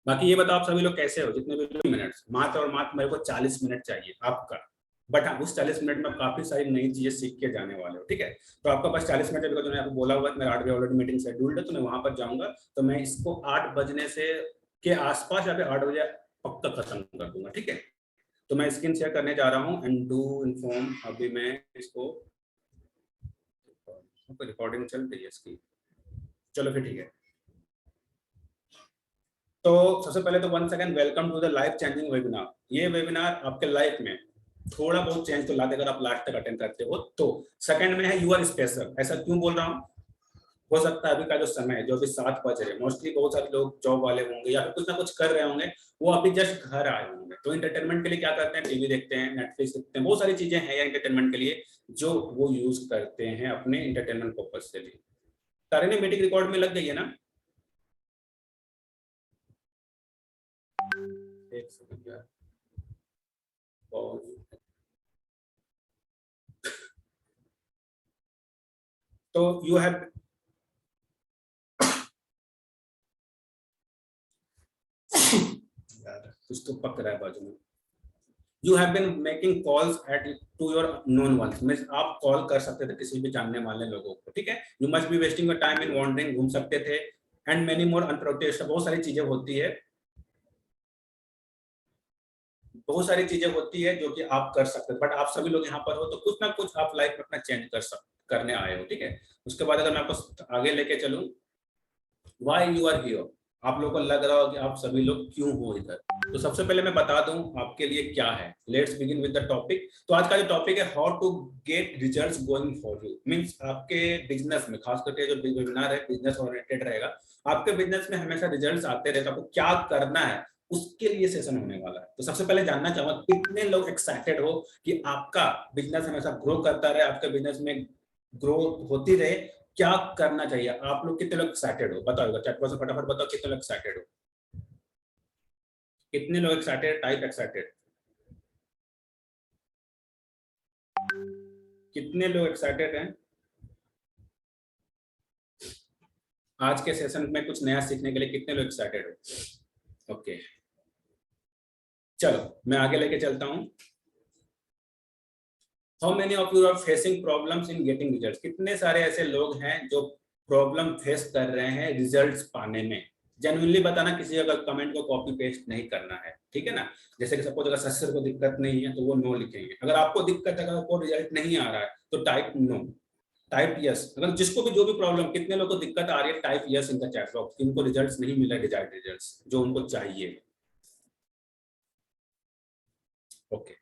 बाकी ये बताओ आप सभी लोग कैसे हो, जितने भी मिनट, मात्र और मात्र मेरे को 40 मिनट चाहिए आपका। बट हाँ, उस 40 मिनट में काफी सारी नई चीजें सीख के जाने वाले हो, ठीक है। तो आपका बस 40 मिनट अभी जो आपको बोला हुआ है, मेरा 8 बजे ऑलरेडी मीटिंग शेड्यूल्ड है, तो मैं वहां पर जाऊंगा। तो मैं इसको 8 बजने से के आसपास या फिर 8 बजे पक्का खत्म कर दूंगा, ठीक है। तो मैं स्क्रीन शेयर करने जा रहा हूँ एंड डू इन्फॉर्म। अभी मैं इसको रिकॉर्डिंग चल रही है इसकी, चलो फिर ठीक है। तो सबसे पहले तो one second welcome to the life changing webinar. ये वेबिनार आपके लाइफ में थोड़ा बहुत चेंज तो ला देगा अगर आप लास्ट तक अटेंड करते हो तो। सेकंड में है यू आर स्पेशल। ऐसा क्यों बोल रहा हूँ, हो सकता है अभी का जो समय है, जो अभी 7 बज रहे हैं, मोस्टली बहुत सारे लोग जॉब वाले होंगे या फिर कुछ ना कुछ कर रहे होंगे, वो अभी जस्ट घर आए होंगे। तो एंटरटेनमेंट के लिए क्या करते हैं, टीवी देखते हैं, नेटफ्लिक्स देखते हैं, बहुत सारी चीजें हैं या एंटरटेनमेंट के लिए जो वो यूज करते हैं अपने एंटरटेनमेंट पर्पज के लिए। सारे ने मीटिंग रिकॉर्ड में लग गई है ना? एक सेकंड यार, तो यू हैव कुछ तो पक रहा है बाजू में। You have been making calls at to your known ones, means आप कॉल कर सकते थे किसी भी जानने वाले लोगों को, ठीक है। You must be wasting your time in wondering, घूम सकते थे, एंड मेनी मोर अनप्रोटेस्ट, बहुत सारी चीजें होती है, बहुत सारी चीजें होती है जो कि आप कर सकते हैं। बट आप सभी लोग यहाँ पर हो तो कुछ ना कुछ आप लाइफ में अपना चेंज करने आए हो, ठीक है। उसके बाद अगर मैं आपको आगे लेके चलूं, व्हाई यू आर हियर, आप लोगों को लग रहा हो कि आप सभी लोग क्यों हो इधर। तो सबसे पहले मैं बता दूं आपके लिए क्या है। Let's begin with the topic. तो आज का जो टॉपिक है, how to get results going for you, means आपके बिजनेस में, खास करके जो वेबिनार है बिजनेस ओरिएंटेड रहेगा। आपके बिजनेस में हमेशा रिजल्ट्स आते रहते हैं, आपको क्या करना है उसके लिए सेशन होने वाला है। तो सबसे पहले जानना चाहूंगा कितने लोग एक्साइटेड हो कि आपका बिजनेस हमेशा ग्रो करता रहे, आपके बिजनेस में ग्रो होती रहे। क्या करना चाहिए, आप लोग कितने लोग एक्साइटेड हो, बताओ चैट बॉक्स में फटाफट बताओ कितने लोग एक्साइटेड हो, कितने लोग एक्साइटेड, टाइप एक्साइटेड, कितने लोग एक्साइटेड हैं आज के सेशन में कुछ नया सीखने के लिए, कितने लोग एक्साइटेड हो? ओके, चलो मैं आगे लेके चलता हूं। How many of you are facing problems in getting results, कितने सारे ऐसे लोग हैं जो प्रॉब्लम फेस कर रहे हैं रिजल्ट्स पाने में। जेन्युइनली बताना, किसी अगर कमेंट को कॉपी पेस्ट नहीं करना है, ठीक है ना। जैसे कि सपोज अगर सर को दिक्कत नहीं है तो वो नो लिखेंगे, अगर आपको दिक्कत है, अगर आपको रिजल्ट नहीं आ रहा है तो टाइप नो, टाइप यस। अगर जिसको भी जो भी प्रॉब्लम, कितने लोगों को दिक्कत आ रही है, type yes in the chat box, इनको रिजल्ट्स नहीं मिल रहा है, डिजायर्ड रिजल्ट्स जो उनको चाहिए। ओके,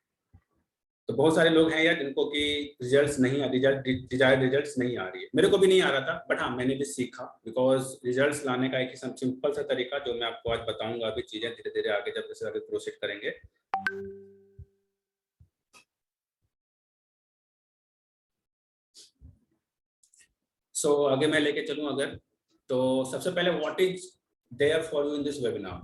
तो बहुत सारे लोग हैं यार जिनको कि रिजल्ट्स नहीं आ, रिजल्ट डिजायर्ड रिजल्ट्स नहीं आ रही है। मेरे को भी नहीं आ रहा था, बट हाँ मैंने भी सीखा, बिकॉज रिजल्ट्स लाने का एक सिंपल सा तरीका जो मैं आपको आज बताऊंगा। अभी चीजें धीरे धीरे आगे जब जैसे आगे प्रोसीड करेंगे। आगे मैं लेके चलूं अगर, तो सबसे पहले what is there for you in this webinar.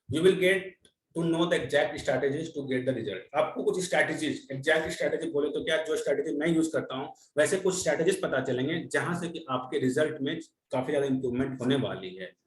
You will get to know the exact strategies to get the result. आपको कुछ स्ट्रैटेजीज, एग्जैक्ट स्ट्रैटेजी बोले तो क्या, जो स्ट्रैटेजी मैं यूज करता हूँ वैसे कुछ स्ट्रैटेजीज पता चलेंगे जहां से कि आपके रिजल्ट में काफी ज्यादा इंप्रूवमेंट होने वाली है।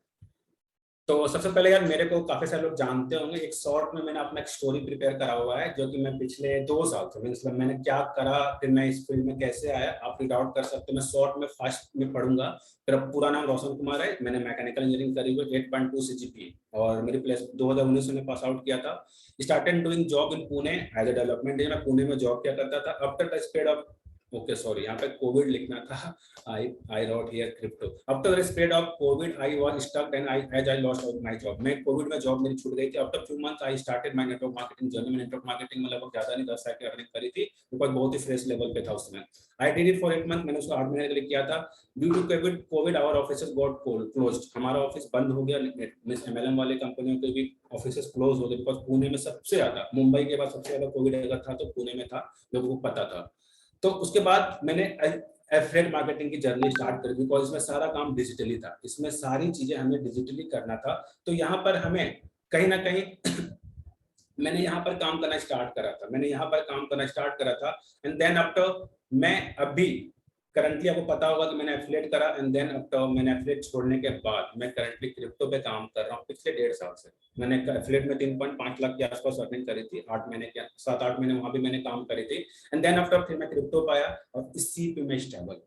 तो सबसे पहले यार, मेरे को काफी सारे लोग जानते होंगे, एक शॉर्ट में मैंने अपना एक स्टोरी प्रिपेयर करा हुआ है जो कि मैं पिछले 2 साल से, मतलब मैंने क्या करा, फिर मैं इस फील्ड में कैसे आया, आप रीड आउट कर सकते हो। मैं शॉर्ट में फर्स्ट में पढ़ूंगा। मेरा पूरा नाम रोशन कुमार है, मैंने मैकेनिकल इंजीनियरिंग करी हुई, 8.2 CGPA, और मेरी प्लेस 2019 में पास आउट किया था। Started doing job in Pune as a development engineer. मैं पुणे में जॉब किया करता था। After the spread of, okay sorry, यहाँ पे कोविड लिखना था, I wrote here crypto. After the spread of COVID, I was stuck and I lost out my job. मैं कोविड में जॉब मेरी छूट गई थी। After few months, I started my network marketing journey. मैं नेटवर्क मार्केटिंग में लगभग ज्यादा नहीं 10 साल की अर्निंग करी थी, बिकॉज बहुत ही फ्रेश लेवल पे था उसमें। I did it for 8 months, मैंने उसको 8 महीने के लिए किया था। Due to COVID, our offices got closed. हमारा ऑफिस बंद हो गया, मिस MLM वाले कंपनियों के भी ऑफिसेस क्लोज हो गए, बिकॉज पुणे में सबसे ज्यादा, मुंबई के बाद सबसे ज्यादा कोविड अगर था तो पुणे में था, लोगों को पता था। तो उसके बाद मैंने एफिलिएट मार्केटिंग की जर्नी स्टार्ट कर दी, बिकॉज इसमें सारा काम डिजिटली था, इसमें सारी चीजें हमें डिजिटली करना था। तो यहाँ पर हमें कहीं ना कहीं मैंने यहाँ पर काम करना स्टार्ट करा था, एंड देन आफ्टर मैं अभी करंटली आपको पता होगा कि मैंने एफिलिएट करा एंड देन आफ्टर मैंने एफिलिएट छोड़ने के बाद मैं करंटली क्रिप्टो पे काम कर रहा हूँ पिछले 1.5 साल से। मैंने एफिलिएट में 3.5 लाख के आसपास अर्निंग करी थी, 8 महीने के 7-8 महीने वहां भी मैंने काम करी थी एंड देन आफ्टर फिर मैं क्रिप्टो पे आया और इसी पे मैं स्टेबल।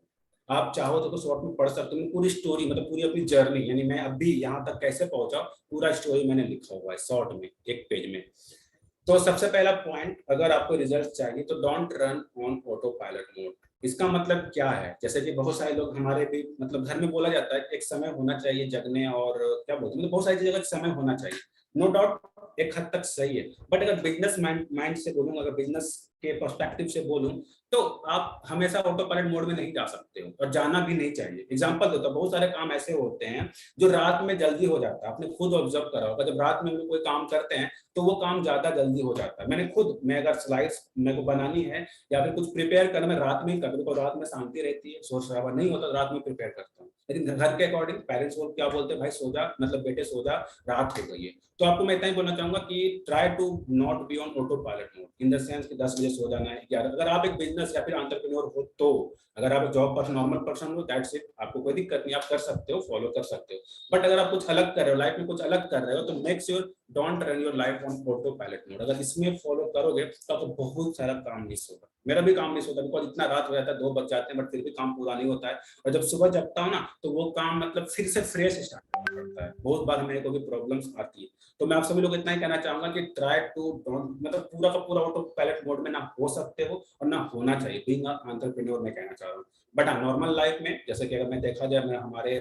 आप चाहो तो शॉर्ट में पढ़ सकते हो पूरी स्टोरी, मतलब पूरी अपनी जर्नी, यानी मैं अभी यहाँ तक कैसे पहुंचा पूरा स्टोरी मैंने लिखा हुआ है शॉर्ट में, एक पेज में। तो सबसे पहला पॉइंट, अगर आपको रिजल्ट चाहिए तो don't run on auto pilot mode. इसका मतलब क्या है, जैसे कि बहुत सारे लोग हमारे भी मतलब घर में बोला जाता है एक समय होना चाहिए जगने और क्या बोलते हैं, मतलब बहुत सारी चीजों का समय होना चाहिए, नो डाउट एक हद तक सही है। बट अगर बिजनेस माइंड से बोलूँ, अगर बिजनेस के पर्सपेक्टिव से बोलूं तो आप हमेशा ऑटो पायलट मोड में नहीं जा सकते हो और जाना भी नहीं चाहिए। एग्जांपल देता हूं, बहुत सारे काम ऐसे होते हैं जो रात में जल्दी हो जाता है, आपने खुद ऑब्जर्व करा होगा, जब रात में हम लोग कोई काम करते हैं तो वो काम ज्यादा जल्दी हो जाता है। मैं अगर स्लाइड्स मेरे को बनानी है या फिर कुछ प्रिपेयर करना, मैं रात में ही करता हूं, तो रात में शांति रहती है, शोर शराबा नहीं होता, रात में प्रिपेयर करता हूँ। लेकिन घर के अकॉर्डिंग पेरेंट्स को क्या बोलते हैं, भाई सो जा, मतलब बेटे सो जा, रात हो गई है। तो आपको मैं इतना ही बोलना चाहूंगा कि try to not be on auto pilot mode in the sense कि 10 बजे सो जाना है, 11। अगर आप एक बिजनेस या फिर एंटरप्रेन्योर हो तो, अगर आप एक जॉब पर्सन नॉर्मल पर्सन हो दैट्स इट, आपको कोई दिक्कत नहीं, आप कर सकते हो, फॉलो कर सकते हो। बट अगर आप कुछ अलग कर रहे हो, लाइफ में कुछ अलग कर रहे हो, तो make sure don't run your life on auto pilot mode. अगर इसमें फॉलो करोगे तो आपको बहुत सारा काम मिस होगा। मेरा भी काम मिस होता है, बिकॉज इतना रात हो जाता है, 2 बज जाते हैं, बट फिर भी काम पूरा नहीं होता है। और जब सुबह जगता हूँ ना तो वो काम मतलब फिर से फ्रेश स्टार्ट करना पड़ता है। बहुत बार मेरे को भी प्रॉब्लम्स आती है। तो मैं आप सभी लोग इतना ही कहना चाहूंगा कि ट्राई टू डोंट, मतलब पूरा का पूरा ऑटो पायलट मोड में ना हो सकते हो और ना होना चाहिए, बीइंग अ एंटरप्रेन्योर मैं कहना चाह रहा हूँ। बट नॉर्मल लाइफ में जैसे कि अगर मैं देखा जाए, मैं हमारे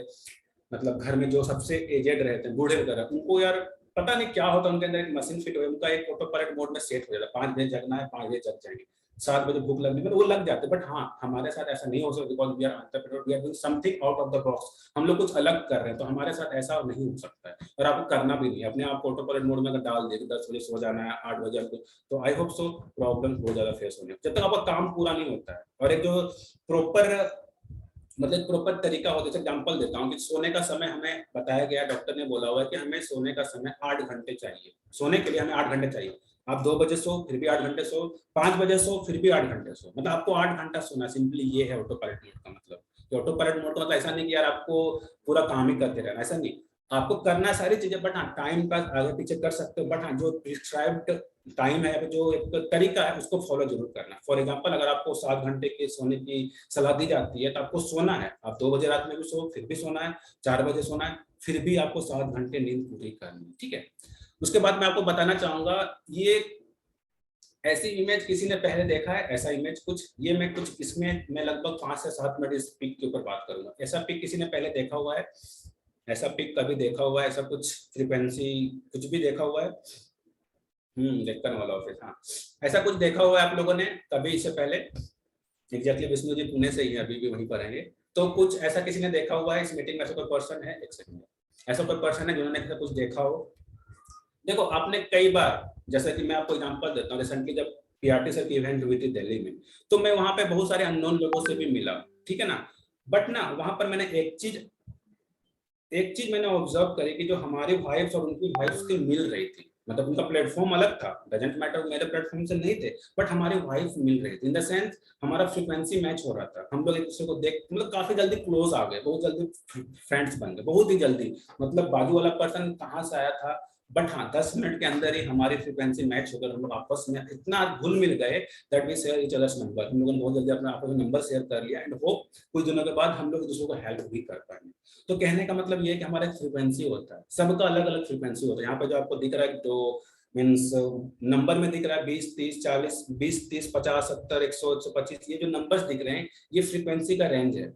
मतलब घर में जो सबसे एजेड रहते हैं, बूढ़े वगैरह, उनको यार पता नहीं क्या होता है, उनके अंदर एक मशीन फिट हुई, उनका एक ऑटो पायलट मोड में सेट हो जाता है, 5 बजे जगना है 5 बजे जग जाएंगे, 7 बजे भूख लगने में वो लग जाते हैं। बट हाँ, हमारे साथ ऐसा नहीं हो सकता, because we are entrepreneur, we are doing something out of the box, हम लोग कुछ अलग कर रहे हैं, तो हमारे साथ ऐसा नहीं हो सकता है और आपको करना भी नहीं है। अपने आप ऑटो पायलट मोड में अगर डाल दे 10 बजे सो जाना है, 8 बजे आपको, तो आई होप सो प्रॉब्लम बहुत ज्यादा फेस होने, जब तक आपका काम पूरा नहीं होता है। और एक जो प्रॉपर मतलब एक प्रॉपर तरीका हो, जैसे एग्जांपल देता हूँ कि सोने का समय हमें बताया गया, डॉक्टर ने बोला हुआ है कि हमें सोने का समय 8 घंटे चाहिए, सोने के लिए हमें 8 घंटे चाहिए। आप 2 बजे सो फिर भी 8 घंटे सो, 5 बजे सो फिर भी 8 घंटे सो, मतलब आपको 8 घंटा सोना, सिंपली ये है ऑटो पायलट मोड का मतलब। तो ऑटो पायलट मोड का मतलब ऐसा नहीं कि यार आपको पूरा काम ही करते रहना, ऐसा नहीं, आपको करना सारी चीजें, बट हाँ टाइम का आगे पीछे कर सकते हो, बट हाँ जो प्रिस्क्राइब्ड टाइम है, जो एक तरीका है उसको फॉलो जरूर करना। फॉर एग्जांपल अगर आपको 7 घंटे के सोने की सलाह दी जाती है तो आपको सोना है, आप 2 बजे रात में भी सो फिर भी सोना है, 4 बजे सोना है फिर भी आपको 7 घंटे नींद पूरी करनी है, ठीक है। उसके बाद मैं आपको बताना चाहूंगा, ये ऐसी इमेज किसी ने पहले देखा है, ऐसा इमेज कुछ, ये मैं कुछ इसमें मैं लगभग 5 से 7 मिनट इस पिक के ऊपर बात करूंगा। ऐसा पिक किसी ने पहले देखा हुआ है, ऐसा पिक कभी देखा हुआ है, ऐसा कुछ फ्रीक्वेंसी कुछ भी देखा हुआ है? डेक्कन वाला ऑफिस, हाँ, ऐसा कुछ देखा हुआ है आप लोगों ने कभी इससे पहले? एग्जैक्टली विष्णु जी पुणे से ही है, अभी भी वहीं पर रहेंगे। तो कुछ ऐसा किसी ने देखा हुआ है इस मीटिंग में? ऐसा कोई पर्सन है, एक सेकंड, ऐसा कोई पर्सन है जिन्होंने ऐसा कुछ देखा हो? देखो आपने कई बार, जैसे कि मैं आपको एग्जांपल देता हूँ, रिसेंटली जब पीआरटी सर की इवेंट हुई थी दिल्ली में, तो मैं वहां पे बहुत सारे अननोन लोगों से भी मिला, ठीक है ना। बट ना वहां पर मैंने एक चीज मैंने ऑब्जर्व करी कि जो हमारी वाइफ्स और उनकी वाइफ्स थी मिल रही थी, मतलब उनका प्लेटफॉर्म अलग था, डजेंट मैटर मेरे प्लेटफॉर्म से नहीं थे, बट हमारी वाइफ मिल रही थी, इन द सेंस हमारा फ्रीक्वेंसी मैच हो रहा था, हम लोग एक दूसरे को देख मतलब काफी जल्दी क्लोज आ गए, बहुत जल्दी फ्रेंड्स बन गए, बहुत ही जल्दी। मतलब बाजू वाला पर्सन कहाँ से आया था, बट हाँ 10 मिनट के अंदर ही हमारी फ्रीक्वेंसी मैच होकर हम लोग आपस में इतना घुल मिल गए that we share each others number, हम लोगों ने बहुत जल्दी अपना आपस में नंबर शेयर कर लिया एंड होप कुछ दिनों के बाद हम लोग एक दूसरे को हेल्प भी कर पाएंगे। तो कहने का मतलब ये है कि हमारा एक फ्रीक्वेंसी होता है, सबका अलग अलग फ्रीक्वेंसी होता है। यहाँ पे जो आपको दिख रहा है तो मीन्स नंबर में दिख रहा है 20 30 40, 20 30 50 70 100 125, ये जो नंबर्स दिख रहे हैं ये फ्रीक्वेंसी का रेंज है।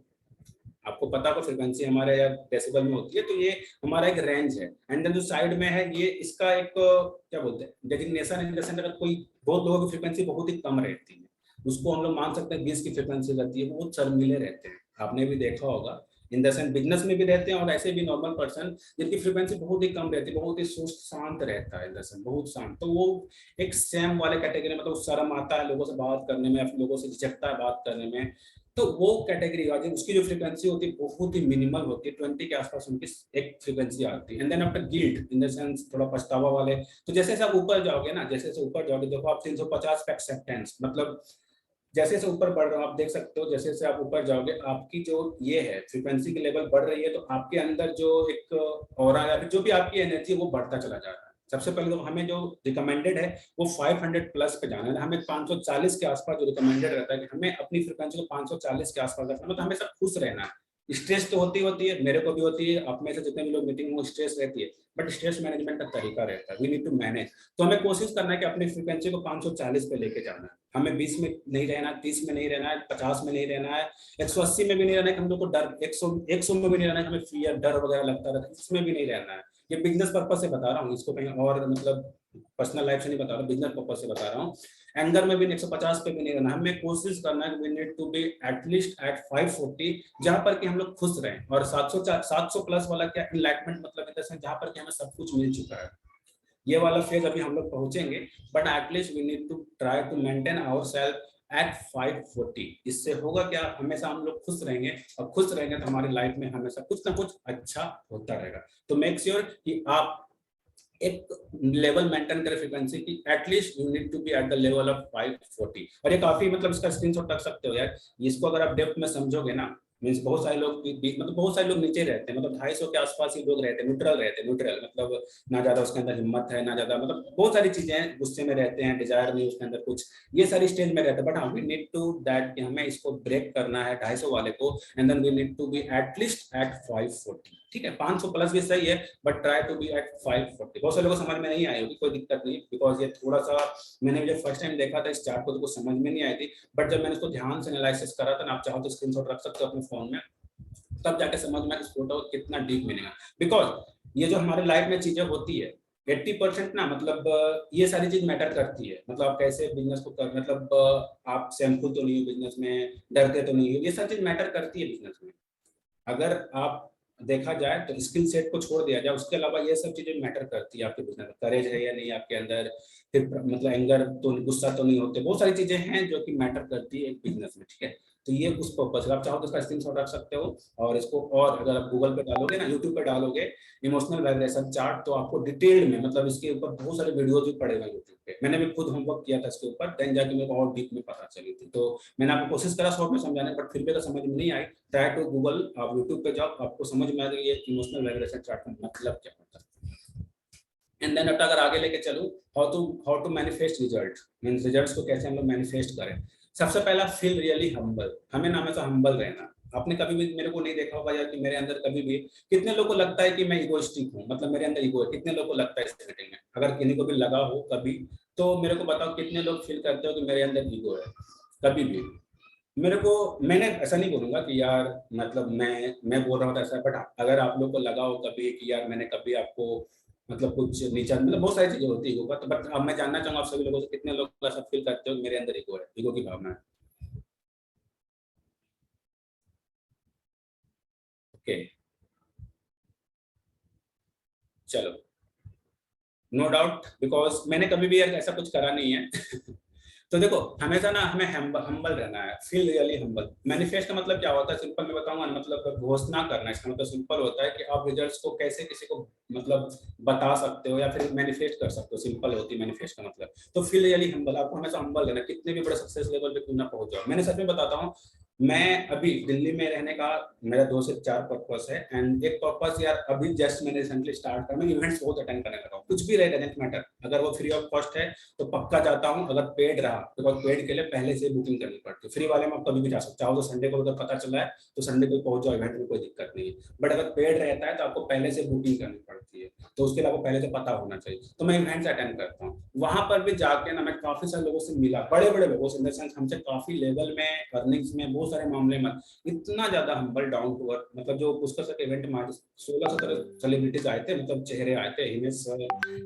आपको पता हो फ्रीक्वेंसी हमारे या डेसिबल में होती है, तो ये हमारा एक रेंज है। एंड देन जो साइड में है ये इसका एक क्या बोलते हैं डेजिग्नेशन, इन द सेंस अगर कोई बहुत लोगों की फ्रीक्वेंसी बहुत ही कम रहती है, उसको हम लोग मान सकते हैं 20 की फ्रीक्वेंसी रहती है, वो बहुत शर्मीले रहते हैं, आपने भी देखा होगा। इन द सेंस बिजनेस में भी रहते हैं और ऐसे भी नॉर्मल पर्सन जिनकी फ्रीक्वेंसी बहुत ही कम रहती है, बहुत ही सुस्त शांत रहता है, इन द सेंस बहुत शांत, तो वो एक सेम वाले कैटेगरी, मतलब शर्म आता है लोगों से बात करने में, लोगों से झिझकता है बात करने में, तो वो कैटेगरी आ जाए, उसकी जो फ्रीक्वेंसी होती है बहुत ही मिनिमल होती है, 20 के आसपास उनकी एक फ्रीक्वेंसी आती है। And then after guilt in the sense थोड़ा पछतावा वाले, तो जैसे जैसे आप ऊपर जाओगे ना, जैसे जैसे ऊपर जाओगे देखो आप 350 पे एक्सेप्टेंस, मतलब जैसे जैसे ऊपर बढ़ रहा हूँ, आप देख सकते हो जैसे जैसे आप ऊपर जाओगे आपकी जो ये है फ्रीक्वेंसी की लेवल बढ़ रही है, तो आपके अंदर जो एक ऑरा या फिर जो भी आपकी एनर्जी वो बढ़ता चला जा रहा है। सबसे पहले तो हमें जो रिकमेंडेड है वो 500 प्लस पे जाना है, हमें 540 के आसपास जो रिकमेंडेड रहता है कि हमें अपनी फ्रीक्वेंसी को 540 के आसपास रखना है, तो हमेशा खुश रहना है। स्ट्रेस तो होती है, मेरे को भी होती है, आप में से जितने भी लोग मीटिंग में स्ट्रेस रहती है, बट स्ट्रेस मैनेजमेंट का तरीका रहता है, वी नीड टू मैनेज। तो हमें कोशिश करना है कि अपनी फ्रीक्वेंसी को 540 पे लेके जाना है, हमें 20 में नहीं रहना है, 30 में नहीं रहना है, 50 में नहीं रहना है, 180 में भी नहीं रहना है, हम लोग को डर 100 में भी नहीं रहना है, हमें फियर डर वगैरह लगता रहता है, इसमें भी नहीं रहना है। ये बिजनेस पर्पज से बता रहा हूँ, इसको कहीं और मतलब पर्सनल लाइफ से नहीं बता रहा, बिजनेस पर्पज से बता रहा हूँ। एंगर में भी 150 पे भी नहीं रहना, हमें कोशिश करना है, we need to be at least at 540, जहां पर कि हम लोग खुश रहें। और 700 प्लस वाला क्या इनलाइटमेंट मतलब जहां पर कि हमें सब कुछ मिल चुका है, ये वाला फेज अभी हम लोग पहुंचेंगे, but at least we need to try to maintain ourselves at 540। इससे होगा क्या, हमेशा हम लोग खुश रहेंगे, और खुश रहेंगे तो हमारी लाइफ में हमेशा कुछ ना कुछ अच्छा होता रहेगा। तो मेक श्योर कि आप एक लेवल मेंटेन करें फ्रीक्वेंसी की, at least you need to be at the level of 540। और ये काफी मतलब इसका स्क्रीनशॉट रख सकते हो यार, इसको अगर आप डेप्थ में समझोगे ना, मीन्स बहुत सारे लोग मतलब बहुत सारे लोग नीचे रहते हैं, मतलब 250 के आसपास ही लोग रहते हैं, न्यूट्रल मतलब ना ज्यादा उसके अंदर हिम्मत है ना ज्यादा, मतलब बहुत सारी चीजें हैं, गुस्से में रहते हैं, डिजायर नहीं उसके अंदर कुछ, ये सारी स्टेज में रहते हैं। बट हाँ, वी नीड टू दैट कि हमें इसको ब्रेक करना है 250 वाले को, and then we need to be at least at 540। ठीक है, 500 प्लस भी सही है, but try to be at 540। बहुत सारे लोगों को समझ में नहीं आई होगी, कोई दिक्कत नहीं, बिकॉज ये थोड़ा सा मैंने जब फर्स्ट टाइम देखा था इस चार्ट को तो कुछ समझ में नहीं आई थी, बट जब मैंने इसको ध्यान से एनालिसिस करा था ना, आप चाहो तो स्क्रीनशॉट रख सकते हो अपने फोन में, तब जाके समझ में इस फोटो कितना डीप मीनिंग है। बिकॉज ये जो हमारे लाइफ में चीजें होती है 80% ना, मतलब ये सारी चीज मैटर करती है, मतलब आप कैसे बिजनेस को कर, मतलब आप सैम्पल तो नहीं हो बिजनेस में, डरते तो नहीं हो, ये सारी चीज मैटर करती है बिजनेस में। अगर आप देखा जाए तो स्किल सेट को छोड़ दिया जाए, उसके अलावा ये सब चीजें मैटर करती है आपके बिजनेस में, करेज है या नहीं आपके अंदर, फिर मतलब एंगर तो, गुस्सा तो नहीं होते, बहुत सारी चीजें हैं जो कि मैटर करती है एक बिजनेस में। ठीक है, तो ये उस पर्पज से आप चाहो तो इसका स्क्रीनशॉट रख सकते हो, और इसको और अगर आप गूगल पे डालोगे ना, यूट्यूब पे डालोगे इमोशनल वाइब्रेशन चार्ट, तो आपको डिटेल में मतलब इसके ऊपर बहुत सारे वीडियोज भी पड़ेगा यूट्यूब पे, मैंने भी खुद होमवर्क किया था इसके ऊपर, देन जाके मेरे को और डीप में पता चली थी। तो मैंने आपको कोशिश करा शॉर्ट में समझाने, बट फिर भी अगर समझ में नहीं आई, ट्राई टू गूगल, आप यूट्यूब पे जाओ, आपको समझ में आ जाएगा ये इमोशनल वाइब्रेशन चार्ट का मतलब क्या होता है। एंड देन अगर आगे लेके चलूं, how to manifest result, means results को कैसे हम लोग मैनिफेस्ट करें। सबसे पहला, फील रियली हम्बल, हमें ना हमेशा हम्बल रहना। आपने कभी भी मेरे को नहीं देखा होगा या कि मेरे अंदर कभी भी, कितने लोगों को लगता है कि मैं इगोइस्टिक हूँ, मतलब मेरे अंदर ईगो है, कितने लोगों को लगता है इस मीटिंग में, अगर किसी को भी लगा हो कभी, तो मेरे को बताओ कितने लोग फील करते हो कि मेरे अंदर ईगो है कभी भी। मेरे को, मैंने ऐसा नहीं बोलूंगा कि यार मतलब मैं बोल रहा हूँ ऐसा, बट अगर आप लोग को लगा हो कभी कि यार मैंने कभी आपको मतलब कुछ नीचा, मतलब बहुत सारी चीजें होती है ईगो का, तो बट अब मैं जानना चाहूंगा आप सभी लोगों से, कितने लोग ऐसा फील करते हो मेरे अंदर ईगो है, ईगो की भावना है। ओके, चलो, नो डाउट, बिकॉज मैंने कभी भी यार ऐसा कुछ करा नहीं है तो देखो, हमेशा ना हमें हम्बल रहना है, फील रियली हम्बल। मैनिफेस्ट का मतलब क्या होता है, सिंपल मैं बताऊंगा, मतलब घोषणा करना, इसका मतलब सिंपल होता है कि आप रिजल्ट्स को कैसे किसी को मतलब बता सकते हो या फिर मैनिफेस्ट कर सकते हो, सिंपल होती है मैनिफेस्ट का मतलब। तो फील रियली हम्बल, आपको हमेशा हम्बल रहना, कितने भी बड़े सक्सेस लेवल पे क्यों ना पहुंच जाओ। मैंने सच में बताता हूँ, मैं अभी दिल्ली में रहने का मेरा 2 से 4 पर्पस है, एंड एक पर्पस यार अभी जस्ट मैंने रिसेंटली स्टार्ट करा, मैं इवेंट्स बहुत अटेंड करने लगा हूँ, कुछ भी रहेगा डजंट मैटर, अगर वो फ्री ऑफ कॉस्ट है तो पक्का जाता हूँ, अगर पेड रहा तो पेड के लिए पहले से बुकिंग करनी पड़ती है, फ्री वाले में आप कभी भी जा सकते हो, तो संडे को अगर पता चला है तो संडे को पहुंच जाओ इवेंट में, कोई दिक्कत नहीं है। बट अगर पेड रहता है तो आपको पहले से बुकिंग करनी पड़ती है, तो उसके लिए आपको पहले से पता होना चाहिए। तो मैं इवेंट्स अटेंड करता हूँ, वहां पर भी जाके ना मैं काफी सारे लोगों से मिला, बड़े बड़े लोगों से, इन द सेंस हमसे काफी लेवल में, अर्निंग्स में, बहुत सारे मामले में, इतना ज्यादा हम्बल, डाउन टू अर्थ, मतलब जो पुष्कर सर के इवेंट में 16-17 सेलिब्रिटीज आए थे, मतलब चेहरे आए थे, हिमेश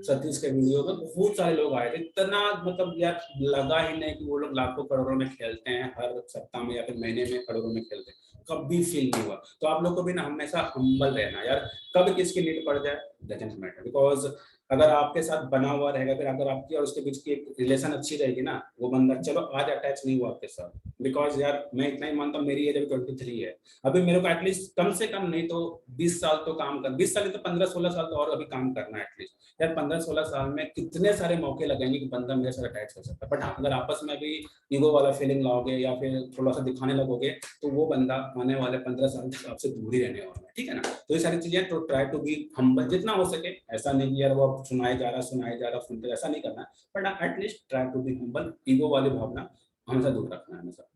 सतीश के वीडियो में बहुत सारे लोग आए थे, इतना मतलब यार लगा ही नहीं कि वो लोग लाखों करोड़ों में खेलते हैं हर सप्ताह में या फिर महीने में करोड़ों में खेलते हैं, कभी फील नहीं हुआ। तो आप लोग को भी ना हमेशा हम्बल रहना यार, कब किसकी नीड पड़ जाए डजंट मैटर, बिकॉज अगर आपके साथ बना हुआ रहेगा, फिर अगर आपकी और उसके बीच की एक रिलेशन अच्छी रहेगी ना, वो बंदा चलो आज अटैच नहीं हुआ आपके साथ, बिकॉज यार मैं इतना ही मानता हूँ, मेरी एज अभी 23 है, अभी मेरे को एटलीस्ट कम से कम नहीं तो 20 साल तो काम कर, 20 साल तो 15-16 साल तो और अभी काम करना है एटलीस्ट यार। 15-16 साल में कितने सारे मौके लगेंगे कि बंदा मेरे साथ अटैच हो सकता है। बट हाँ, अगर आपस में भी ईगो वाला फीलिंग लाओगे या फिर थोड़ा सा दिखाने लगोगे, तो वो बंदा आने वाले 15 साल तक आपसे दूर ही रहने वाला है, ठीक है ना। तो ये सारी चीजें, तो ट्राई टू बी हम्बल जितना हो सके। ऐसा नहीं कि यार वो सुनाए जा रहा सुनते, ऐसा नहीं करना, but at least try to be humble. Ego वाली भावना हमेशा दूर रखना है हमेशा।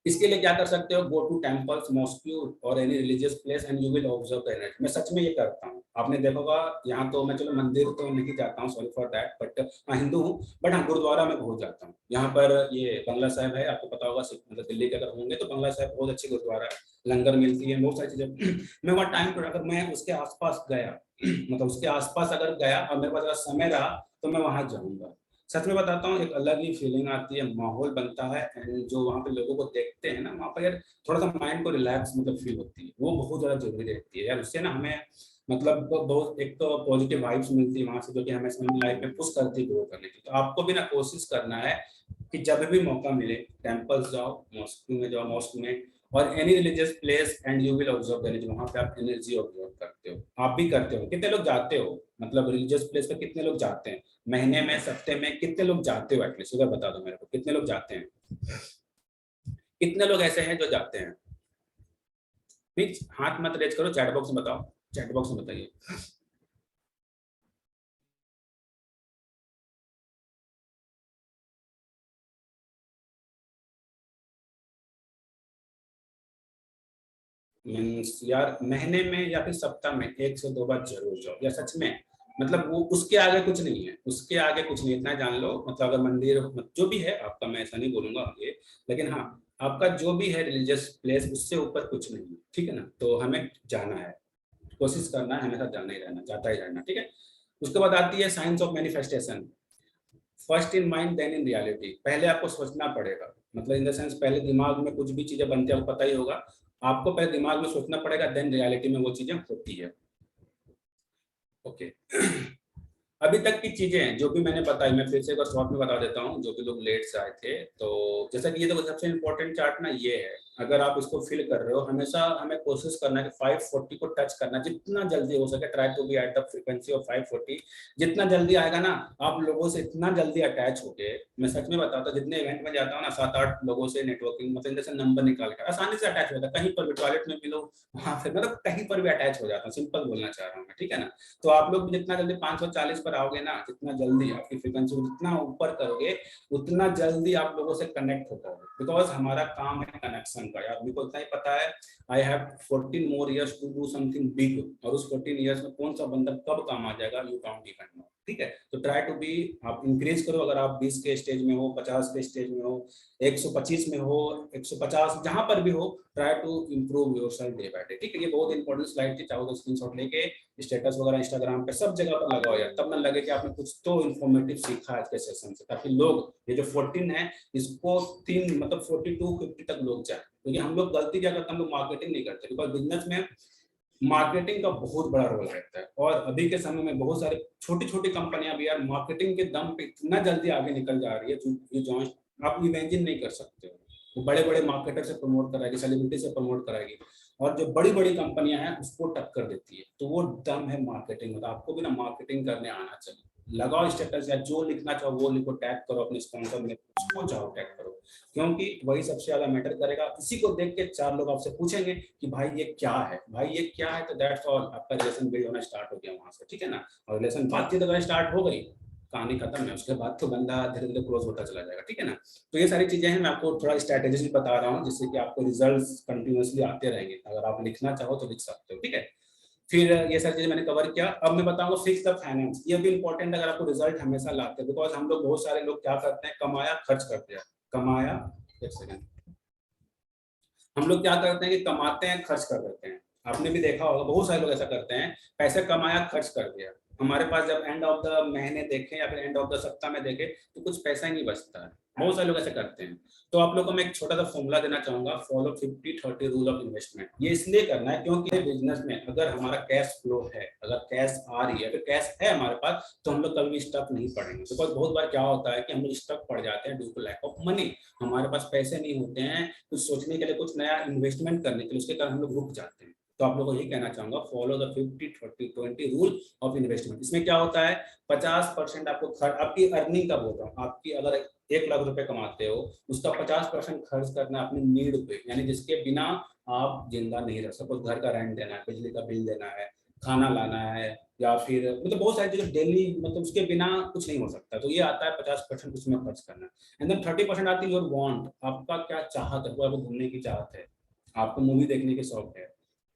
इसके लिए क्या कर सकते हो, गो टू टेम्पल्स, मॉस्क्यू और any religious place and you will observe the energy. मैं सच में ये करता हूँ, आपने देखा होगा। यहाँ तो मैं चलो मंदिर तो नहीं जाता हूँ, सॉरी फॉर दैट, बट मैं हिंदू हूँ, बट हाँ गुरुद्वारा में बहुत जाता हूँ। यहाँ पर ये बंगला साहिब है, आपको पता होगा, मतलब दिल्ली के अगर होंगे तो बंगला साहिब बहुत अच्छी गुरुद्वारा है, लंगर मिलती है, बहुत सारी चीजें। मैं वहाँ टाइम पर, अगर मैं उसके आसपास गया मतलब उसके आसपास अगर गया और मेरे पास अगर समय रहा तो मैं वहां जाऊंगा। सच में बताता हूँ, एक अलग ही फीलिंग आती है, माहौल बनता है, एंड जो वहाँ पे लोगों को देखते हैं ना, वहाँ पर यार थोड़ा सा माइंड को रिलैक्स मतलब फील होती है, वो बहुत ज्यादा जरूरी रहती है यार। उससे ना हमें मतलब बहुत एक तो पॉजिटिव वाइब्स मिलती है वहां से, जो कि हमें अपनी लाइफ में पुश करती है ग्रो करने की। तो आपको भी ना कोशिश करना है कि जब भी मौका मिले टेम्पल्स जाओ, मॉस्क में जाओ, मॉस्क में, और any religious place and you will observe energy. वहां पे आप एनर्जी ऑब्जर्व करते हो, आप भी करते हो। कितने लोग जाते हो, मतलब रिलीजियस प्लेस पे कितने लोग जाते हैं, महीने में, सप्ते में कितने लोग जाते हो एटलीस्ट, अगर बता दो मेरे को कितने लोग जाते हैं, कितने लोग ऐसे हैं जो जाते हैं। प्लीज हाथ मत रेज करो, चैट बॉक्स में बताओ, चैट बॉक्स में बताइए। मीन्स यार महीने में या फिर सप्ताह में 1 से 2 बार जरूर जाओ, या सच में मतलब वो उसके आगे कुछ नहीं है, उसके आगे कुछ नहीं, इतना जान लो। मतलब अगर मंदिर जो भी है आपका, मैं ऐसा नहीं बोलूंगा ये, लेकिन हाँ आपका जो भी है रिलीजियस प्लेस, उससे ऊपर कुछ नहीं है, ठीक है ना। तो हमें जाना है, कोशिश करना है हमेशा जाना ही रहना, जाता ही रहना, ठीक है। उसके बाद आती है science of manifestation. First in mind then in reality. पहले आपको सोचना पड़ेगा, मतलब इन द सेंस पहले दिमाग में कुछ भी चीजें बनती है, आपको पता ही होगा, आपको पहले दिमाग में सोचना पड़ेगा, देन रियलिटी में वो चीजें होती है। ओके। अभी तक की चीजें जो भी मैंने बताई, मैं फिर से एक बार शॉर्ट में बता देता हूँ, जो भी लोग लेट से आए थे। तो जैसा कि ये तो सबसे इम्पोर्टेंट चार्ट ना ये है, अगर आप इसको फिल कर रहे हो, हमेशा हमें कोशिश करना है कि 540 को टच करना जितना जल्दी हो सके। Try to be at the frequency of 540। जितना जल्दी आएगा ना, आप लोगों से इतना जल्दी अटैच हो गए। मैं सच में बताता हूँ, जितने इवेंट में जाता हूँ ना, 7-8 लोगों से नेटवर्किंग, मतलब जैसे नंबर निकाल कर आसानी से अटैच हो जाता है, कहीं पर भी टॉयलेट में मिलो, वहां से मतलब कहीं पर भी अटैच हो जाता हूँ, सिंपल बोलना चाह रहा हूँ मैं, ठीक है ना। तो आप लोग भी जितना जल्दी 540 पर आओगे ना, जितना जल्दी आपकी फ्रीक्वेंसी को जितना ऊपर करोगे, उतना जल्दी आप लोगों से कनेक्ट हो पाओगे। बिकॉज हमारा काम है कनेक्शन का यार, मेरे को इतना ही पता है। I have 14 more years to do something big, और उस 14 इयर्स में कौन सा बंदा कब काम आ जाएगा, यू काउंट इवन नो, ठीक है। तो ट्राई टू बी, आप इंक्रीज करो। अगर आप 20 के स्टेज में हो, 50 के स्टेज में हो, 125 में हो, 150, जहां पर भी हो, try to improve yourself day by day, ठीक है। ये बहुत इंपॉर्टेंट स्लाइड थी, चाहो तो स्क्रीनशॉट लेके स्टेटस वगैरह इंस्टाग्राम पे सब जगह पर लगाओ यार, तब ना लगे कि आपने कुछ तो इन्फॉर्मेटिव सीखा आज के सेशन से, ताकि लोग ये जो 14 है इसको 3 मतलब 42-50 तक लोग जाए। क्योंकि हम लोग गलती क्या करते हैं, हम लोग मार्केटिंग नहीं करते, बिकॉज बिजनेस में मार्केटिंग का बहुत बड़ा रोल रहता है। और अभी के समय में बहुत सारे छोटी छोटी कंपनियां भी यार मार्केटिंग के दम पे इतना जल्दी आगे निकल जा रही है, जो आप इमेजिन नहीं कर सकते हो। वो बड़े बड़े मार्केटर से प्रमोट कराएगी, सेलिब्रिटी से प्रमोट कराएगी, और जो बड़ी बड़ी कंपनियां हैं उसको टक्कर देती है। तो वो दम है मार्केटिंग में। तो आपको भी ना मार्केटिंग करने आना चाहिए। लगाओ स्टेटस, या जो लिखना चाहो वो लिखो, टैग करो अपने स्पॉन्सर में, उसको चाहो टैग करो, क्योंकि वही सबसे ज्यादा मैटर करेगा। इसी को देख के 4 लोग आपसे पूछेंगे कि भाई ये क्या है, भाई ये क्या है, तो दैट्स ऑल, आपका रिलेशन बिल्ड होना स्टार्ट हो गया वहां से, ठीक है ना। और रिलेशन बातचीत अगर स्टार्ट हो गई, कहानी खत्म है। उसके बाद तो बंदा धीरे धीरे क्लोज होता चला जाएगा, ठीक है ना। तो ये सारी चीजें हैं, मैं आपको थोड़ा स्ट्रेटेजी भी बता रहा हूँ, जिससे कि आपको रिजल्ट्स कंटिन्यूअसली आते रहेंगे। अगर आप लिखना चाहो तो लिख सकते हो, ठीक है। फिर ये सारी चीजें मैंने कवर किया। अब मैं बताऊंगा फिक्स द फाइनेंस। ये भी इंपॉर्टेंट है, अगर आपको रिजल्ट हमेशा लाते हैं। बिकॉज हम लोग, बहुत सारे लोग क्या करते हैं, कमाया खर्च करते हैं, कमाया, एक सेकंड, हम लोग क्या करते हैं कि कमाते हैं खर्च कर देते हैं। आपने भी देखा होगा, बहुत सारे लोग ऐसा करते हैं, पैसे कमाया खर्च कर दिया। हमारे पास जब एंड ऑफ द महीने देखें या फिर एंड ऑफ द सप्ताह में देखें तो कुछ पैसा ही नहीं बचता है। बहुत सारे लोग ऐसे करते हैं। तो आप लोगों को मैं एक छोटा सा फॉर्मूला देना चाहूंगा, फॉलो 50-30 रूल ऑफ इन्वेस्टमेंट। ये इसलिए करना है क्योंकि बिजनेस में अगर हमारा कैश फ्लो है, अगर कैश आ रही है, अगर कैश है हमारे पास, तो हम लोग कभी भी स्टक नहीं पड़ेंगे। बिकॉज बहुत बार क्या होता है कि हम लोग स्टक पड़ जाते हैं due to lack of money. हमारे पास पैसे नहीं होते हैं कुछ सोचने के लिए, कुछ नया इन्वेस्टमेंट करने के लिए, उसके कारण हम लोग रुक जाते हैं। तो आप लोगों को ये कहना चाहूंगा, follow the 50-30-20 rule of investment. इसमें क्या होता है, 50% आपको खर्च, आपकी अर्निंग का बोल रहा हूँ, आपकी अगर 1 लाख रुपए कमाते हो, उसका 50% खर्च करना अपनी नीड पे, यानी जिसके बिना आप जिंदा नहीं रह सकते। घर का रेंट देना है, बिजली का बिल देना है, खाना लाना है, या फिर मतलब बहुत सारी चीजें डेली, मतलब उसके बिना कुछ नहीं हो सकता। तो ये आता है 50% उसमें खर्च करना। एंड देन 30% आती है योर वांट, आपका क्या चाहत है, आपको घूमने की चाहत है, आपको मूवी देखने के शौक है।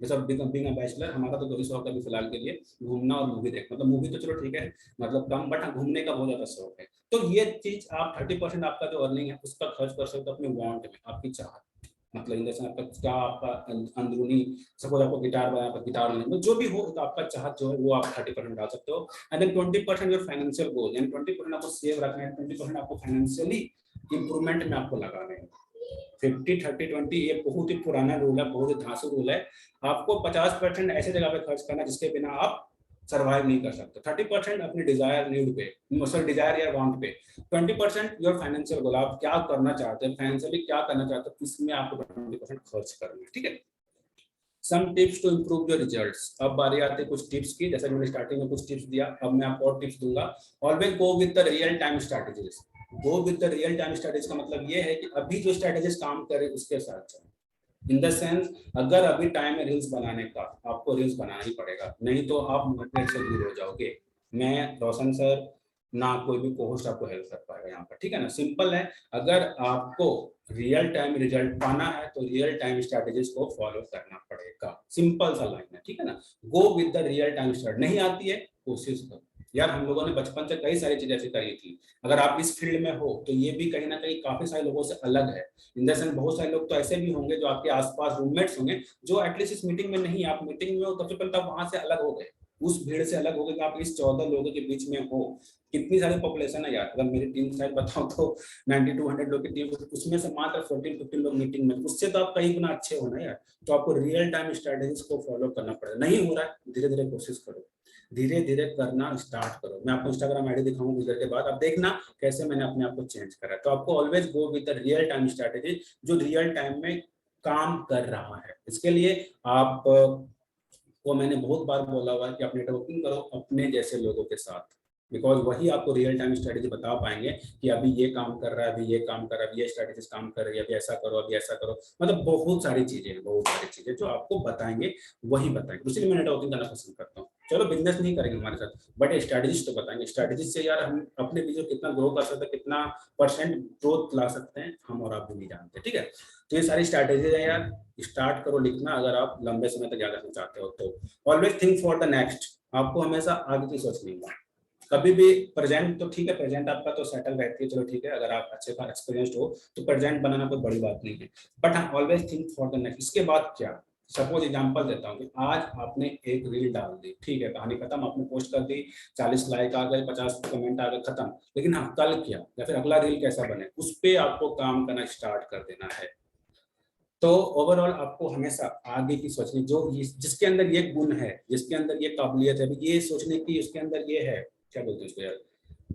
जैसे बीइंग अ बैचलर, हमारा तो 2 ही शौक है अभी फिलहाल के लिए, घूमना और मूवी देखना। मतलब मूवी तो चलो ठीक है, मतलब कम, बट हाँ घूमने का बहुत ज्यादा शौक है। तो ये चीज आप 30% आपका जो अर्निंग है उसका खर्च कर सकते हो अपने वांट में, आपकी चाहत। मतलब इन जैसे आपका क्या, आपका अंदरूनी, सपोज आपको गिटार बजाना, आपका गिटार नहीं, जो भी हो, तो आपका चाहत जो है वो आप 30% डाल सकते हो। And then 20% your financial goal, यानी 20% आपको सेव रखना है, 20% आपको फाइनेंशियली इंप्रूवमेंट में आपको लगाना है। 50-30-20 ये बहुत ही पुराना रूल है, बहुत ही धांसू रूल है। आपको 50% ऐसे जगह पे खर्च करना जिसके बिना आप सर्वाइव नहीं कर सकते। 30% अपनी डिजायर नीड पे, सॉरी डिजायर या वांट पे। 20% योर फाइनेंशियल गोल, आप क्या करना चाहते हैं, फाइनेंशियली क्या करना चाहते हैं, इसमें आपको 20% खर्च करना है। ठीक है। Some tips to improve your results. अब बारी आती है कुछ टिप्स की। जैसे मैंने स्टार्टिंग में कुछ टिप्स दिया, अब मैं आपको और टिप्स दूंगा। Always go with the real time strategies. Go with the real time strategy का मतलब ये है कि अभी जो स्ट्रैटेजीज काम करे उसके साथ चलो। इन द सेंस, अगर अभी टाइम है रील्स बनाने का, आपको रील्स बनाना ही पड़ेगा, नहीं तो आप मार्केट से दूर हो जाओगे। मैं, रोशन सर, ना कोई भी कोहोस्ट आपको हेल्प कर पाएगा यहाँ पर। ठीक है ना, सिंपल है। अगर आपको रियल टाइम रिजल्ट पाना है तो रियल टाइम स्ट्रैटेजीज को फॉलो करना पड़ेगा। सिंपल सा लाइन है, ठीक है ना। Go with the real time strategy. नहीं आती है, कोशिश करो यार। हम लोगों ने बचपन से कई सारी चीजें ऐसी करी थी। अगर आप इस फील्ड में हो तो ये भी कहीं ना कहीं काफी सारे लोगों से अलग है। इन द सेंस, बहुत सारे लोग तो ऐसे भी होंगे जो आपके आसपास रूममेट्स होंगे, जो एटलीस्ट इस मीटिंग में नहीं, आप मीटिंग में हो सबसे पहले तो वहां से अलग हो गए, उस भीड़ से अलग हो गए, आप इस 14 लोगों के बीच में हो। कितनी सारी पॉपुलेशन है यार, अगर मेरी टीम साइड बताऊं तो 90-200 लोग की टीम, उसमें से मात्र 14-15 लोग मीटिंग में, उससे तो आप कहीं गुना अच्छे हो ना यार। तो आपको रियल टाइम स्ट्रेटेजीज को फॉलो करना पड़ेगा। नहीं हो रहा है, धीरे धीरे कोशिश करो, धीरे धीरे करना स्टार्ट करो। मैं आपको इंस्टाग्राम आईडी दिखाऊंगा वीडियो के बाद, आप देखना कैसे मैंने अपने आप को चेंज करा। तो आपको always go with the real time strategy, जो रियल टाइम में काम कर रहा है। इसके लिए आप को मैंने बहुत बार बोला हुआ है कि आप नेटवर्किंग करो अपने जैसे लोगों के साथ, बिकॉज वही आपको रियल टाइम स्ट्रेटेजी बता पाएंगे कि अभी ये काम कर रहा है, अभी ये काम कर रहा है, अभी ये स्ट्रेटेजी काम कर रही है, अभी ऐसा करो, अभी ऐसा करो। मतलब बहुत सारी चीजें हैं, बहुत सारी चीजें जो आपको बताएंगे, वही बताएंगे। इसलिए मैं नेटवर्किंग करना पसंद करता हूँ। चलो बिजनेस नहीं करेंगे हमारे साथ, बट स्ट्रेटेजीज तो बताएंगे। स्ट्रेटेजीज से यार हम अपने बिजनेस कितना ग्रो कर सकते हैं, कितना % ग्रोथ ला सकते हैं, हम और आप भी नहीं जानते। ठीक है, तो ये सारी स्ट्रेटेजीज है यार। स्टार्ट करो लिखना अगर आप लंबे समय तक याद रखना चाहते हो तो। Always think for the next. आपको हमेशा आगे की सोचनी है। कभी भी प्रेजेंट तो ठीक है, प्रेजेंट आपका तो सेटल रहती है, चलो ठीक है, अगर आप अच्छे का एक्सपीरियंस्ड हो तो प्रेजेंट बनाना कोई बड़ी बात नहीं है। बट हाँ, always think for the next. इसके बाद क्या, सपोज एग्जांपल देता हूँ कि आज आपने एक रील डाल दी, ठीक है, कहानी खत्म, आपने पोस्ट कर दी, 40 लाइक आ गए, 50 कमेंट आ गए, खत्म। लेकिन हाँ, कल क्या या फिर अगला रील कैसा बने, उस पर आपको काम करना स्टार्ट कर देना है। तो ओवरऑल आपको हमेशा आगे की सोचनी, जो जिसके अंदर ये गुण है, जिसके अंदर ये काबिलियत है, ये सोचने की उसके अंदर ये है, क्या बोलते हैं उसको यार,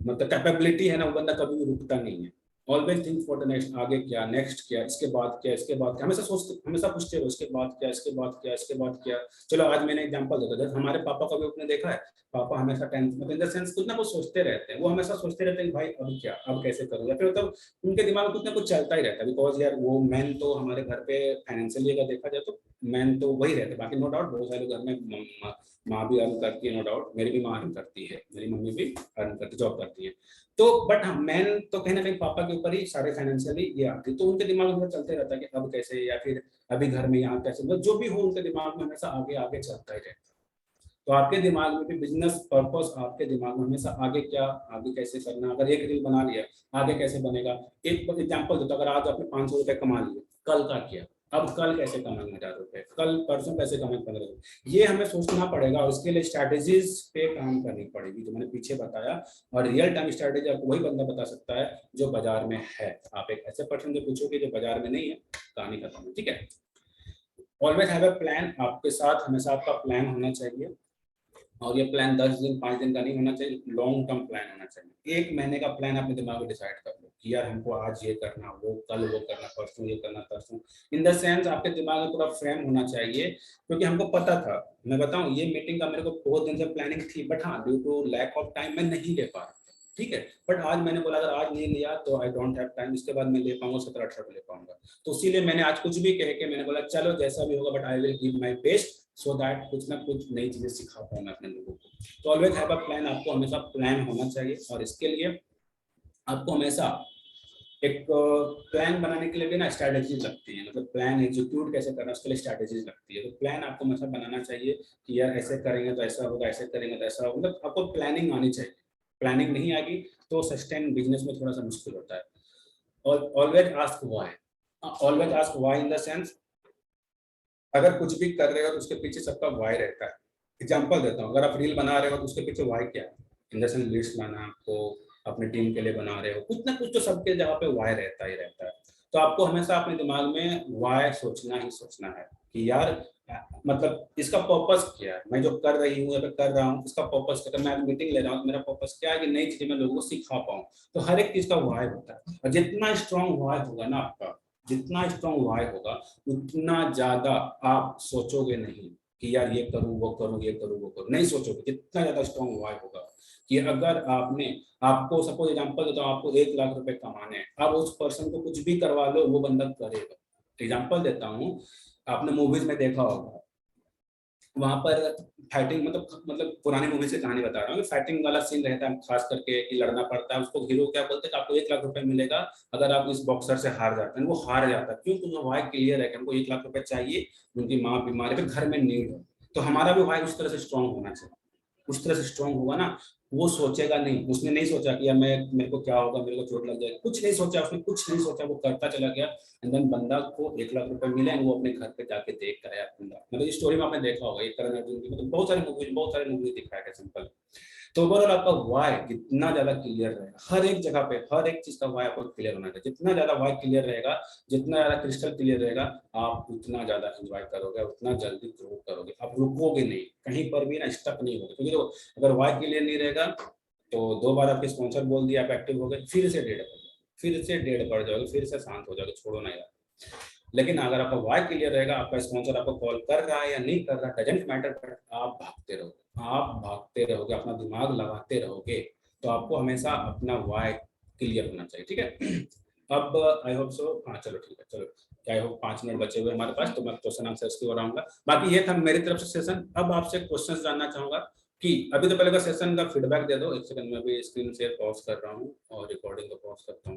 मतलब कैपेबिलिटी है ना, वो बंदा कभी भी रुकता नहीं है। Always think for the next. आगे क्या, नेक्स्ट क्या, इसके बाद क्या, इसके बाद क्या, हमेशा सोचते, हमेशा पूछते रहो इसके बाद क्या, इसके बाद क्या, इसके बाद क्या। चलो आज मैंने एग्जांपल देता हूं, हमारे पापा का भी आपने देखा है, पापा हमेशा टेंथ में इन द सेंस कुछ ना कुछ सोचते रहते हैं। वो हमेशा सोचते रहते हैं कि भाई अब क्या, अब कैसे करूँ, या फिर मतलब उनके दिमाग में कुछ ना कुछ चलता ही रहता है। बिकॉज यार वो मैन तो हमारे घर पे फाइनेंशियली अगर देखा जाए तो मैन तो वही रहते हैं। बाकी नो डाउट बहुत सारे घर में माँ भी अर्न करती है, नो डाउट मेरी भी माँ अर्न करती है, मेरी मम्मी भी अर्न करती, जॉब करती है। तो बट हाँ, मैन तो कहीं ना कहीं पापा के ऊपर ही सारे फाइनेंशियली ये आती है। तो उनके दिमाग में चलते रहता है कि अब कैसे, या फिर अभी घर में यहाँ कैसे, मतलब जो भी हो उनके दिमाग में हमेशा आगे आगे चलता ही रहता है। तो आपके दिमाग में भी बिजनेस पर्पस, आपके दिमाग में हमेशा आगे क्या, आगे कैसे करना। अगर एक रील बना लिया, आगे कैसे बनेगा। एक एग्जांपल देता, अगर आज आपने 500 रुपए कमा लिए, कल का क्या, अब कल कैसे कमाएंगे 1000 रुपए, कल परसों कैसे कमाएंगे 1500, ये हमें सोचना पड़ेगा और इसके लिए स्ट्रैटेजीज पे काम करनी पड़ेगी जो मैंने पीछे बताया। और रियल टाइम स्ट्रैटेजी आपको वही बंदा बता सकता है जो बाजार में है। आप एक ऐसे पर्सन से पूछोगे जो बाजार में नहीं है, कहानी खत्म है, ठीक है। ऑलवेज हैव अ प्लान, आपके साथ हमेशा आपका प्लान होना चाहिए। और ये प्लान 10 दिन 5 दिन का नहीं होना चाहिए, लॉन्ग टर्म प्लान होना चाहिए। 1 महीने का प्लान अपने दिमाग में डिसाइड कर लो कि यार हमको आज ये करना, वो कल वो करना, परसों ये करना, परसों इन द सेंस आपके दिमाग में पूरा फ्रेम होना चाहिए। क्योंकि हमको पता था, मैं बताऊं ये मीटिंग का मेरे को बहुत दिन से प्लानिंग थी, बट हाँ due to lack of time मैं नहीं ले पा रहा, ठीक है। बट आज मैंने बोला अगर आज नहीं लिया तो आई डोंट हैव टाइम, इसके बाद मैं ले पाऊंगा 17-18 को ले पाऊंगा। तो इसीलिए मैंने आज कुछ भी कह के मैंने बोला चलो जैसा भी होगा but I will give my best so that कुछ ना कुछ नई चीजें सिखा पाऊँ मैं अपने लोगों को। तो ऑलवेज हैव अ प्लान, आपको हमेशा प्लान होना चाहिए। और इसके लिए आपको हमेशा एक प्लान बनाने के लिए भी ना स्ट्रैटेजीज लगती है, मतलब प्लान एग्जीक्यूट कैसे करना उसके लिए स्ट्रैटेजीज लगती है। तो प्लान आपको हमेशा बनाना चाहिए कि यार ऐसे करेंगे तो ऐसा होगा, ऐसे करेंगे तो ऐसा होगा, मतलब आपको प्लानिंग आनी चाहिए। प्लानिंग नहीं आएगी तो सस्टेन बिजनेस में थोड़ा सा मुश्किल होता है। और always ask why, always ask why in the sense अगर कुछ भी कर रहे हो तो उसके पीछे सबका व्हाई रहता है। एग्जांपल देता हूँ, अगर आप रील बना रहे हो तो उसके पीछे व्हाई क्या है, इन द सेंस लिस्ट बनाना, आपको अपने टीम के लिए बना रहे हो, कुछ ना कुछ तो सबके जगह पे व्हाई रहता ही रहता है। तो आपको हमेशा अपने दिमाग में व्हाई सोचना ही सोचना है कि यार मतलब इसका पर्पस क्या है, मैं जो कर रही हूँ या फिर कर रहा हूँ इसका पर्पस क्या है। मैं मीटिंग ले रहा हूँ तो मेरा पर्पस क्या है कि नई चीजें मैं लोगों को सिखा पाऊँ। तो हर एक चीज का व्हाई होता है, और जितना स्ट्रॉन्ग व्हाई होगा ना आपका, जितना स्ट्रॉन्ग व्हाई होगा उतना ज्यादा आप सोचोगे नहीं कि यार ये करूँ वो करूँ ये करूँ वो करूँ, नहीं सोचोगे। जितना ज्यादा स्ट्रॉन्ग व्हाई होगा कि अगर आपने, आपको सपोज एग्जांपल देता हूँ, आपको 1 लाख रुपए कमाने हैं, आप उस पर्सन को कुछ भी करवा लो वो बंदा करेगा। एग्जांपल देता हूँ, आपने मूवीज में देखा होगा वहां पर फाइटिंग, मतलब पुरानी मूवी से कहानी बता रहा हूँ, फाइटिंग वाला सीन रहता है खास करके कि लड़ना पड़ता है, उसको हीरो क्या बोलते हैं कि आपको 1 लाख रुपए मिलेगा अगर आप इस बॉक्सर से हार जाते हैं। वो हार जाता है क्यों, क्योंकि भाई क्लियर है कि हमको 1 लाख रुपए चाहिए, उनकी माँ बीमार है, घर में नीड है। तो हमारा भी भाई उस तरह से स्ट्रांग होना चाहिए। उस तरह से स्ट्रांग होगा ना, वो सोचेगा नहीं, उसने नहीं सोचा कि यार मैं, मेरे को क्या होगा, मेरे को चोट लग जाएगी, कुछ नहीं सोचा उसने, कुछ नहीं सोचा, वो करता चला गया। एंड देन बंदा को 1 लाख रुपए मिले, वो अपने घर पे जाके देख कर आया बंदा। मतलब इस स्टोरी में आपने देखा होगा, एक करण अर्जुन की, मतलब बहुत सारे मूवी दिखाया गया सिंपल। तो ओवरऑल आपका वाई जितना ज्यादा क्लियर रहेगा, हर एक जगह पे हर एक चीज का वाई आपको क्लियर होना चाहिए। जितना ज्यादा वाई क्लियर रहेगा, जितना ज्यादा क्रिस्टल क्लियर रहेगा, आप उतना ज्यादा एंजॉय करोगे, उतना जल्दी ग्रो करोगे, आप रुकोगे नहीं कहीं पर भी ना, स्टक नहीं होगे। क्योंकि अगर वाई क्लियर नहीं रहेगा तो 2 बार आपके स्पॉन्सर बोल दिया, आप एक्टिव हो गए, फिर से डेढ़ पड़ जाओगे, फिर से शांत हो जाओगे, छोड़ो ना यार। लेकिन अगर आपका वाई क्लियर रहेगा, आपका स्पॉन्सर आपको कॉल कर रहा है या नहीं कर रहा, डजंट मैटर, बट आप भागते रहोगे, आप भागते रहोगे, अपना दिमाग लगाते रहोगे। तो आपको हमेशा अपना वाई क्लियर होना चाहिए, ठीक है। अब आई होप सो, हाँ चलो ठीक है, चलो आई होप 5 मिनट बचे हुए हमारे पास, तो मैं क्वेश्चन आंसर की ओर आऊंगा। बाकी ये था मेरी तरफ से सेशन। अब आपसे क्वेश्चन जानना चाहूंगा कि अभी तो पहले का सेशन का फीडबैक दे दो। 1 सेकंड में भी स्क्रीन शेयर पॉज कर रहा हूँ और रिकॉर्डिंग को पॉज करता हूँ।